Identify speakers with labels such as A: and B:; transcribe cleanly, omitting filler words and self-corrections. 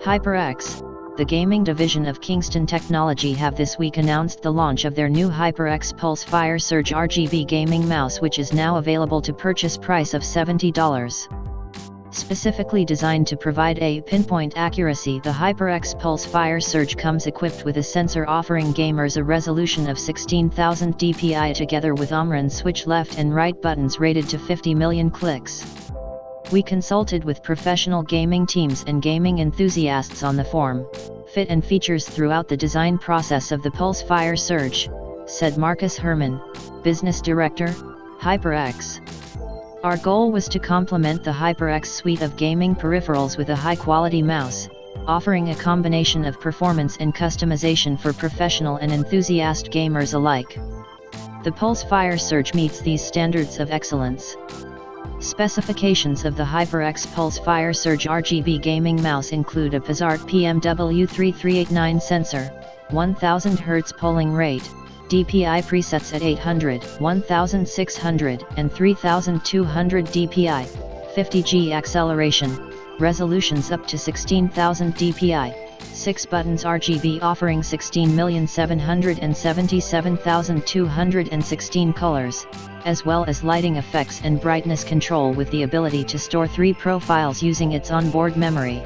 A: HyperX, the gaming division of Kingston Technology, have this week announced the launch of their new HyperX Pulsefire Surge RGB gaming mouse, which is now available to purchase price of $70. Specifically designed to provide a pinpoint accuracy, the HyperX Pulsefire Surge comes equipped with a sensor offering gamers a resolution of 16,000 dpi together with Omron switch left and right buttons rated to 50 million clicks. We consulted with professional gaming teams and gaming enthusiasts on the form, fit and features throughout the design process of the Pulsefire Surge, said Marcus Herman, Business Director, HyperX. Our goal was to complement the HyperX suite of gaming peripherals with a high-quality mouse, offering a combination of performance and customization for professional and enthusiast gamers alike. The Pulsefire Surge meets these standards of excellence. Specifications of the HyperX Pulsefire Surge RGB gaming mouse include a PSART PMW3389 sensor, 1000 Hz polling rate, DPI presets at 800, 1600, and 3200 DPI, 50G acceleration, resolutions up to 16,000 DPI, 6 buttons RGB offering 16,777,216 colors, as well as lighting effects and brightness control with the ability to store 3 profiles using its onboard memory.